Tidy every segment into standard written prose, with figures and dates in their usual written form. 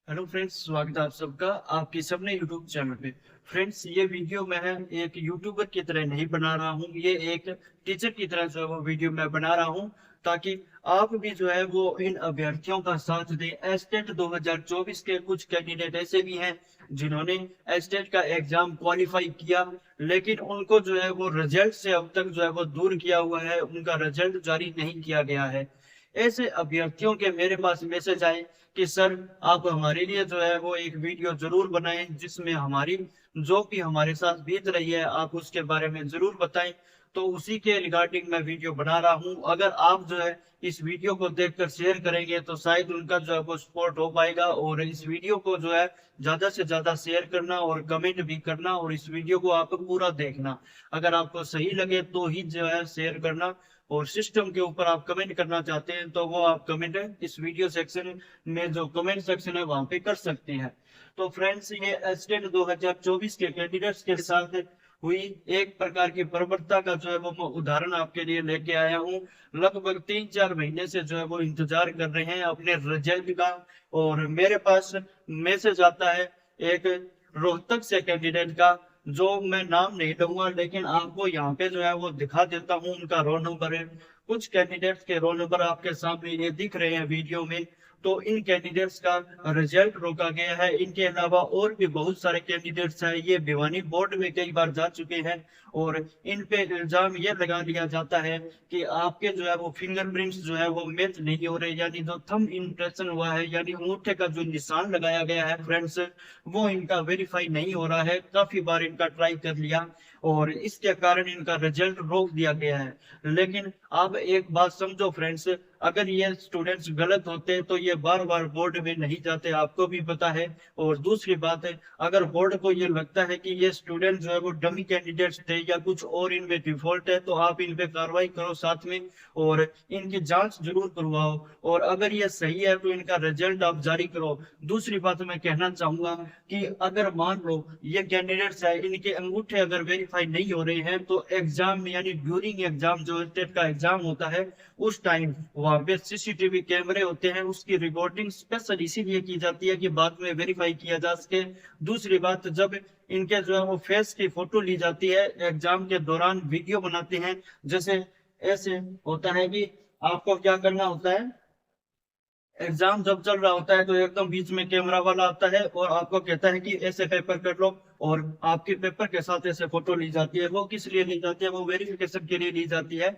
Hello friends, स्वागत है आप सबका आपके सबने यूट्यूब चैनल पे। फ्रेंड्स, ये वीडियो मैं एक यूट्यूबर की तरह नहीं बना रहा हूँ, ये एक टीचर की तरह जो है वो वीडियो मैं बना रहा हूँ, ताकि आप भी जो है वो इन अभ्यर्थियों का साथ दें। एस्टेट 2024 के कुछ कैंडिडेट ऐसे भी हैं जिन्होंने एस्टेट का एग्जाम क्वालिफाई किया, लेकिन उनको जो है वो रिजल्ट से अब तक जो है वो दूर किया हुआ है, उनका रिजल्ट जारी नहीं किया गया है। ऐसे अभ्यर्थियों के मेरे पास मैसेज आए कि सर, आप हमारे लिए जो है वो एक वीडियो जरूर बनाएं जिसमें हमारी जो भी हमारे साथ बीत रही है आप उसके बारे में जरूर बताएं। तो उसी के रिगार्डिंग मैं वीडियो बना रहा हूं। अगर आप जो है इस वीडियो को देखकर शेयर करेंगे तो शायद उनका जो है वो सपोर्ट हो पाएगा। और इस वीडियो को जो है ज्यादा से ज्यादा शेयर करना और कमेंट भी करना, और इस वीडियो को आप पूरा देखना। अगर आपको सही लगे तो ही जो है शेयर करना, और सिस्टम के ऊपर आप कमेंट करना चाहते हैं तो वो आप कमेंट इस वीडियो सेक्शन में जो कमेंट सेक्शन है वहां पे कर सकते हैं। तो फ्रेंड्स, ये एस्टेट 2024 के कैंडिडेट्स के साथ हुई एक प्रकार की प्रवृत्ता का जो है वो मैं उदाहरण आपके लिए लेके आया हूँ। लगभग 3-4 महीने से जो है वो इंतजार कर रहे हैं अपने रिजल्ट का, और मेरे पास मैसेज आता है एक रोहतक से कैंडिडेट का, जो मैं नाम नहीं लूंगा, लेकिन आपको यहाँ पे जो है वो दिखा देता हूँ उनका रोल नंबर है। कुछ कैंडिडेट्स के रोल नंबर आपके सामने ये दिख रहे हैं वीडियो में। तो इन कैंडिडेट्स का रिजल्ट रोका गया है। इनके अलावा और भी बहुत सारे कैंडिडेट्स हैं, ये भिवानी बोर्ड में कई बार जा चुके हैं, और इन पे इल्जाम ये लगा दिया जाता है कि आपके जो है वो फिंगरप्रिंट्स जो है वो मैच नहीं हो रहे, यानी जो थंब इम्प्रेशन हुआ है, यानी अंगूठे का जो निशान लगाया गया है फ्रेंड्स, वो इनका वेरीफाई नहीं हो रहा है। काफी बार इनका ट्राई कर लिया और इसके कारण इनका रिजल्ट रोक दिया गया है। लेकिन आप एक बात समझो फ्रेंड्स, अगर ये स्टूडेंट्स गलत होते तो ये बार बार बोर्ड में नहीं जाते, आपको भी पता है। और दूसरी बात है, अगर बोर्ड को ये लगता है कि ये स्टूडेंट जो है वो डमी कैंडिडेट्स थे या कुछ और इनमें डिफॉल्ट है, तो आप इन पे कार्रवाई करो साथ में, और इनकी जांच जरूर करवाओ। और अगर ये सही है तो इनका रिजल्ट आप जारी करो। दूसरी बात मैं कहना चाहूंगा कि अगर मान लो ये कैंडिडेट्स है, इनके अंगूठे अगर वेरीफाई नहीं हो रहे हैं, तो एग्जाम में यानी ड्यूरिंग एग्जाम जो टेट का एग्जाम होता है उस टाइम वहां पे सीसीटीवी कैमरे होते हैं, उसकी रिकॉर्डिंग स्पेशल इसीलिए की जाती है कि बाद में वेरीफाई किया जा सके। दूसरी बात, जब इनके जो है वो फेस की फोटो ली जाती है एग्जाम के दौरान, वीडियो बनाते हैं, जैसे ऐसे होता है कि आपको क्या करना होता है, एग्जाम जब चल रहा होता है तो एकदम बीच में कैमरा वाला आता है और आपको कहता है कि ऐसे पेपर कर लो, और आपके पेपर के साथ ऐसे फोटो ली जाती है। वो किस लिए ली जाती है? वो वेरिफिकेशन के लिए ली जाती है।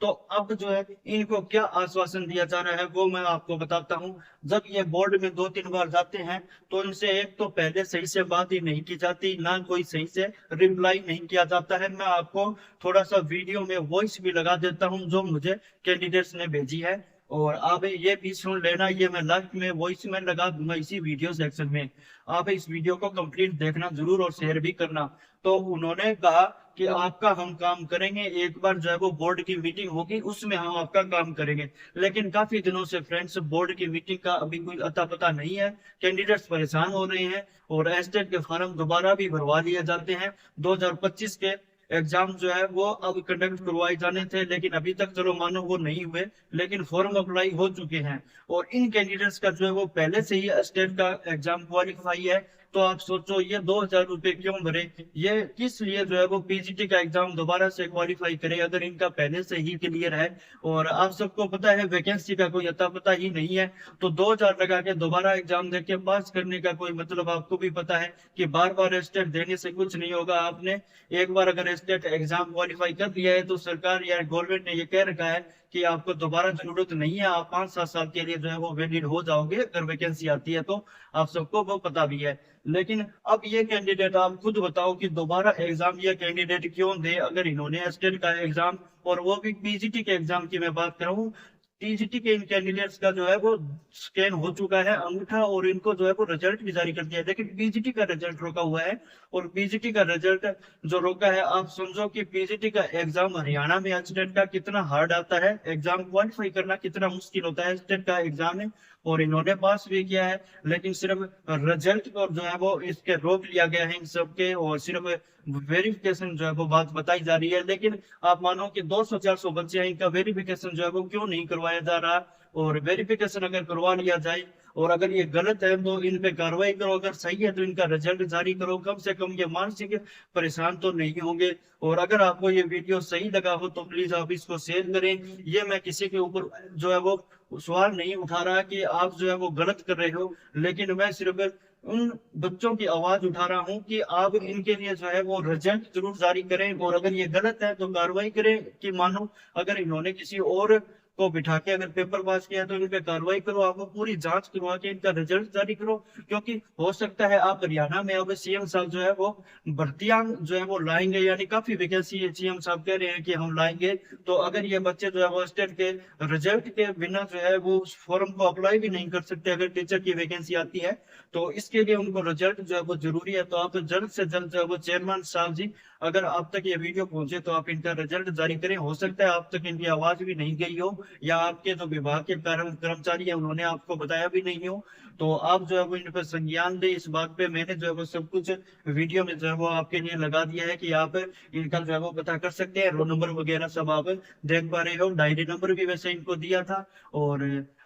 तो अब जो है इनको क्या आश्वासन दिया जा रहा है वो मैं आपको बताता हूँ। जब ये बोर्ड में 2-3 बार जाते हैं तो इनसे एक तो पहले सही से बात ही नहीं की जाती, ना कोई सही से रिप्लाई नहीं किया जाता है। मैं आपको थोड़ा सा वीडियो में वॉइस भी लगा देता हूँ जो मुझे कैंडिडेट्स ने भेजी है, और आप ये भी सुन लेना। ये मैं लास्ट में वॉइस में लगा दूंगा इसी वीडियो सेक्शन में। आप इस वीडियो को कंप्लीट देखना जरूर और शेयर भी करना। तो उन्होंने कहा कि आपका हम काम करेंगे, एक बार जो है वो बोर्ड की मीटिंग होगी उसमें हम आपका काम करेंगे। लेकिन काफी दिनों से फ्रेंड्स बोर्ड की मीटिंग का अभी कोई अता पता नहीं है। कैंडिडेट्स परेशान हो रहे हैं, और एस्टेट के फॉर्म दोबारा भी भरवा लिए जाते हैं। 2025 के एग्जाम जो है वो अब कंडक्ट करवाए जाने थे, लेकिन अभी तक चलो मानो वो नहीं हुए, लेकिन फॉर्म अप्लाई हो चुके हैं। और इन कैंडिडेट्स का जो है वो पहले से ही स्टेट का एग्जाम क्वालिफाई है। तो आप सोचो ये 2,000 रुपए क्यों भरे, ये किस लिए जो है वो पीजीटी का एग्जाम दोबारा से क्वालिफाई करे अगर इनका पहले से ही क्लियर है। और आप सबको पता है वैकेंसी का कोई अता पता ही नहीं है, तो 2,000 लगा के दोबारा एग्जाम देके पास करने का कोई मतलब आपको भी पता है कि बार बार स्टेट देने से कुछ नहीं होगा। आपने एक बार अगर स्टेट एग्जाम क्वालिफाई कर दिया है तो सरकार या गवर्नमेंट ने ये कह रखा है कि आपको दोबारा जरूरत नहीं है, आप 5-7 साल के लिए जो है वो वैलिड हो जाओगे अगर वैकेंसी आती है तो। आप सबको वो पता भी है। लेकिन अब ये कैंडिडेट आप खुद बताओ कि दोबारा एग्जाम ये कैंडिडेट क्यों दे, अगर इन्होंने स्टेट का एग्जाम, और वो भी पीजीटी के एग्जाम की मैं बात कर रहा हूँ। टीजीटी के इन कैंडिडेट्स का जो है वो स्कैन हो चुका है अंगूठा, और इनको जो है वो रिजल्ट भी जारी कर दिया है, लेकिन पीजीटी का रिजल्ट रोका हुआ है। और पीजीटी का रिजल्ट जो रोका है, आप समझो कि पीजीटी का एग्जाम हरियाणा में स्टेट का कितना हार्ड आता है, एग्जाम क्वालिफाई करना कितना मुश्किल होता है, स्टेट का एग्जाम है। और इन्होंने पास भी किया है, लेकिन सिर्फ रिजल्ट को जो है वो इसके रोक लिया गया है इन सबके, और सिर्फ वेरिफिकेशन जो है वो बात बताई जा रही है। लेकिन आप मानो कि 200-400 बच्चे हैं, इनका वेरिफिकेशन जो है वो क्यों नहीं करवाया जा रहा? और वेरिफिकेशन अगर करवा लिया जाए और अगर ये गलत है तो इन पे कार्रवाई करो, अगर सही है तो इनका रिजल्ट जारी करो, कम से कम ये मानसिक परेशान तो नहीं होंगे। और अगर आपको ये वीडियो सही लगा हो तो प्लीज आप इसको शेयर करें। ये मैं किसी के ऊपर जो है वो सवाल नहीं उठा रहा कि आप जो है वो गलत कर रहे हो, लेकिन मैं सिर्फ उन बच्चों की आवाज उठा रहा हूँ कि आप इनके लिए जो है वो रिजल्ट जरूर जारी करें, और अगर ये गलत है तो कार्रवाई करें। कि मानो अगर इन्होंने किसी और को बिठा के अगर पेपर पास किया तो इन पे कार्रवाई करो, आप पूरी जांच करवा के इनका रिजल्ट जारी करो। क्योंकि हो सकता है आप हरियाणा में अब सीएम साहब जो है वो भर्तियां जो है वो लाएंगे, यानी काफी वैकेंसी सीएम साहब कह रहे हैं कि हम लाएंगे। तो अगर ये बच्चे जो है वो स्टेट के रिजल्ट के बिना जो है वो उस फॉर्म को अप्लाई भी नहीं कर सकते अगर टीचर की वैकेंसी आती है, तो इसके लिए उनको रिजल्ट जो है वो जरूरी है। तो आप जल्द से जल्द जो है वो चेयरमैन साहब जी, अगर आप तक ये वीडियो पहुंचे तो आप इनका रिजल्ट जारी करें। हो सकता है आप तक इनकी आवाज भी नहीं गई हो, या आपके जो विभाग के कर्मचारी है उन्होंने आपको बताया भी नहीं हो। तो आप जो है वो इन पर संज्ञान दें इस बात पे। मैंने जो है वो सब कुछ वीडियो में जो है वो आपके लिए लगा दिया है कि आप इनका जो है वो पता कर सकते हैं। रोल नंबर वगैरह सब आप देख पा रहे हो, डायरी नंबर भी वैसे इनको दिया था। और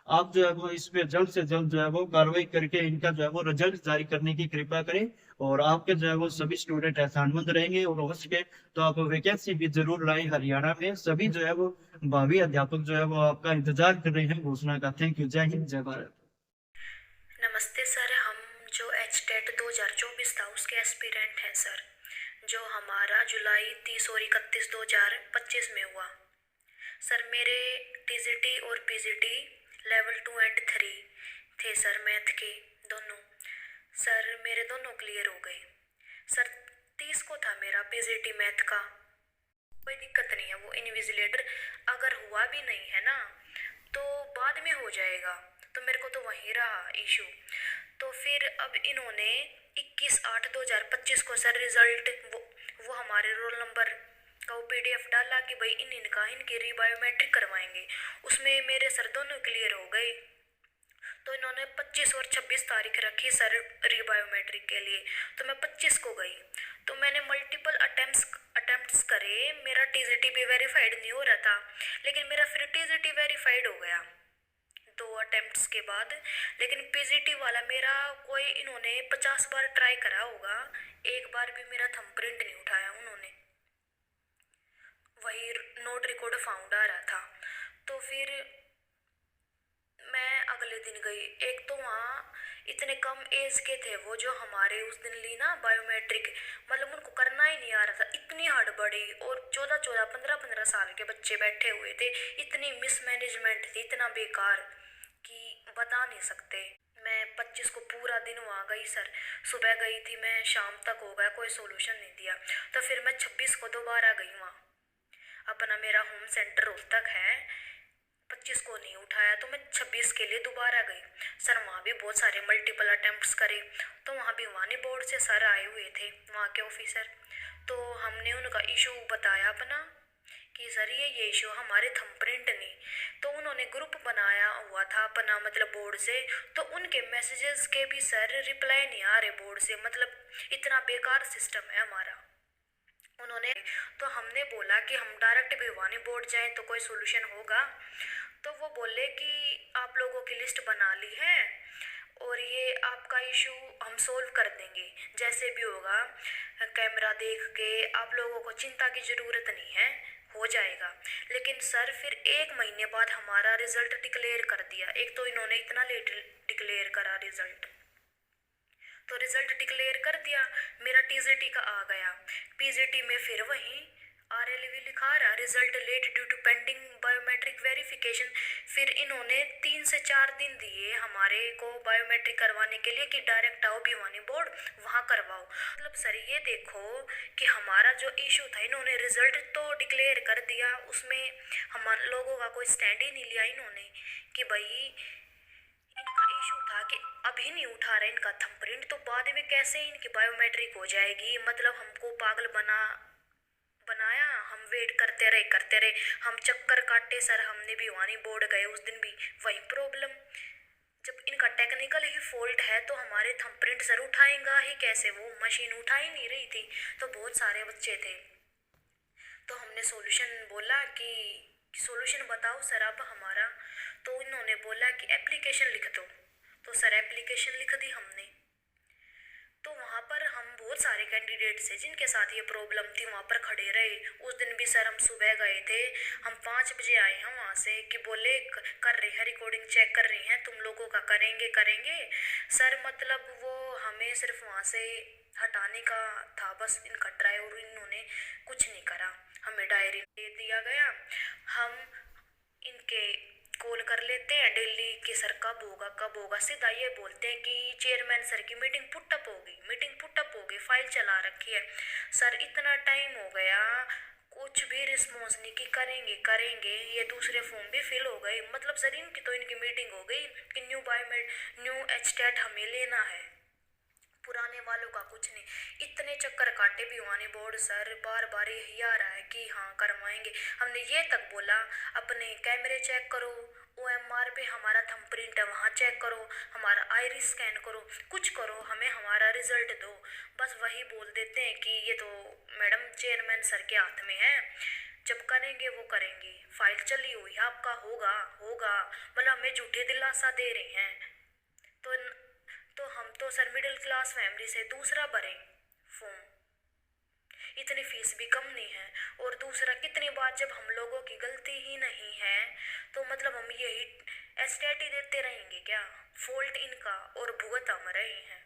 आप जो है वो इस पे जल्द से जल्द जो है वो कार्रवाई करके इनका जो है वो रिजल्ट जारी करने की कृपा करें। और आपके जो है वो सभी स्टूडेंट एहसानमंद रहेंगे, और हो सके तो आप वैकेंसी भी जरूर लाएं। हरियाणा में सभी जो है वो भावी अध्यापक जो है वो आपका इंतजार कर रहे हैं घोषणा का। Thank you. जय हिंद, जय भारत। नमस्ते सर, हम जो एचटेट 2024 था उसके एस्पिरेंट हैं सर, जो हमारा जुलाई 30 और 31 2025 में हुआ। सर मेरे टीजीटी और पीजीटी लेवल 2 एंड 3 थे सर, मैथ के दोनों। सर मेरे दोनों क्लियर हो गए सर। 30 को था मेरा पीजीटी मैथ का, कोई दिक्कत नहीं है। वो इनविजिलेटर अगर हुआ भी नहीं है ना तो बाद में हो जाएगा, तो मेरे को तो वहीं रहा इशू। तो फिर अब इन्होंने 21/8/2025 को सर रिजल्ट वो हमारे रोल नंबर का वो पीडीएफ डाला कि भाई इनकी रीबायोमेट्रिक करवाएंगे। उसमें मेरे सर दोनों क्लियर हो गए। तो इन्होंने 25 और 26 तारीख रखी सर रीबायोमेट्रिक के लिए, तो मैं 25 को गई। तो मैंने मल्टीपल अटेम्प्ट्स करे, मेरा टीजीटी भी वेरीफाइड नहीं हो रहा था, लेकिन मेरा फिर टीजीटी वेरीफाइड हो गया 2 अटेम्प्ट्स के बाद। लेकिन पीजीटी वाला मेरा कोई इन्होंने 50 बार ट्राई करा होगा, एक बार भी मेरा थंबप्रिंट नहीं उठाया उन्होंने, वही नोट रिकॉर्ड फाउंड आ रहा था। तो फिर मैं अगले दिन गई। एक तो वहाँ इतने कम एज के थे वो जो हमारे उस दिन ली ना बायोमेट्रिक, मतलब उनको करना ही नहीं आ रहा था। इतनी हड़बड़ी, और 14-14 15-15 साल के बच्चे बैठे हुए थे। इतनी मिसमैनेजमेंट थी, इतना बेकार कि बता नहीं सकते। मैं 25 को पूरा दिन वहाँ गई सर, सुबह गई थी मैं, शाम तक हो गया, कोई सोल्यूशन नहीं दिया। तो फिर मैं 26 को दोबारा गई वहाँ, अपना मेरा होम सेंटर रोहतक है। 25 को नहीं उठाया तो मैं 26 के लिए दोबारा गई सर। वहाँ भी बहुत सारे मल्टीपल अटेम्प्ट्स करे, तो वहाँ भी वानी बोर्ड से सर आए हुए थे, वहाँ के ऑफिसर। तो हमने उनका इशू बताया अपना कि सर ये इशू हमारे थंबप्रिंट नहीं। तो उन्होंने ग्रुप बनाया हुआ था अपना, मतलब बोर्ड से। तो उनके मैसेजेस के भी सर रिप्लाई नहीं आ रहे बोर्ड से, मतलब इतना बेकार सिस्टम है हमारा। उन्होंने, तो हमने बोला कि हम डायरेक्ट भिवानी बोर्ड जाएं तो कोई सोल्यूशन होगा। तो वो बोले कि आप लोगों की लिस्ट बना ली है और ये आपका इशू हम सोल्व कर देंगे जैसे भी होगा। कैमरा देख के आप लोगों को चिंता की ज़रूरत नहीं है, हो जाएगा। लेकिन सर फिर 1 महीने बाद हमारा रिजल्ट डिक्लेयर कर दिया। एक तो इन्होंने इतना लेट डिक्लेयर करा रिजल्ट, तो रिजल्ट डिक्लेयर कर दिया, मेरा टीजीटी का आ गया। पीजीटी में फिर वही आरएलवी लिखा रहा, result late due to pending biometric verification. फिर इन्होंने 3 से 4 दिन दिए हमारे को बायोमेट्रिक करवाने के लिए कि डायरेक्ट आओ भिवानी बोर्ड, वहाँ करवाओ। मतलब सर ये देखो कि हमारा जो इशू था, इन्होंने रिजल्ट तो डिक्लेयर कर दिया, उसमें हम लोगों का कोई स्टैंड ही नहीं लिया इन्होंने कि भाई इनका इशू था कि अभी नहीं उठा रहे इनका थंबप्रिंट, तो बाद में कैसे इनकी बायोमेट्रिक हो जाएगी। मतलब हमको पागल बनाया, हम वेट करते रहे, हम चक्कर काटे सर। हमने भी भिवानी बोर्ड गए उस दिन भी वही प्रॉब्लम। जब इनका टेक्निकल ही फॉल्ट है तो हमारे थंबप्रिंट सर उठाएगा ही कैसे, वो मशीन उठा ही नहीं रही थी। तो बहुत सारे बच्चे थे, तो हमने सॉल्यूशन बोला कि सॉल्यूशन बताओ सर अब हमारा। तो इन्होंने बोला कि एप्लीकेशन लिख दो। तो सर एप्लीकेशन लिख दी हमने। तो वहाँ पर हम बहुत सारे कैंडिडेट थे जिनके साथ ये प्रॉब्लम थी, वहाँ पर खड़े रहे। उस दिन भी सर हम सुबह गए थे, हम 5 बजे आए हैं वहाँ से कि बोले कर रहे हैं रिकॉर्डिंग चेक कर रहे हैं, तुम लोगों का करेंगे करेंगे। सर मतलब वो हमें सिर्फ वहाँ से हटाने का था बस इनका ट्राई, और इन्होंने कुछ नहीं करा। हमें डायरी दे दिया गया, हम इनके कॉल कर लेते हैं दिल्ली कि सर कब होगा, सीधा ये बोलते हैं कि चेयरमैन सर की मीटिंग पुटअप होगी, फाइल चला रखी है। सर इतना टाइम हो गया, कुछ भी रिस्पॉन्स नहीं कि करेंगे। ये दूसरे फॉर्म भी फिल हो गए, मतलब सर इनकी मीटिंग हो गई कि न्यू एचटेट हमें लेना है, पुराने वालों का कुछ नहीं। इतने चक्कर काटे भिवानी बोर्ड सर, बार बार यही आ रहा है कि हाँ करवाएंगे। हमने ये तक बोला अपने कैमरे चेक करो, OMR पे हमारा थंबप्रिंट है वहाँ चेक करो, हमारा आईरिस स्कैन करो, कुछ करो, हमें हमारा रिजल्ट दो। बस वही बोल देते हैं कि ये तो मैडम चेयरमैन सर के हाथ में है, जब करेंगे वो करेंगे, फाइल चली हुई है, आपका होगा मतलब हमें झूठे दिलासा दे रहे हैं। तो हम तो सर मिडिल क्लास फैमिली से दूसरा भरें फॉर्म, इतनी फीस भी कम नहीं है। और दूसरा कितनी बार जब हम लोगों की गलती ही नहीं है तो मतलब हम यही एस्टेट ही देते रहेंगे क्या? फॉल्ट इनका और भुगत हम रहे हैं।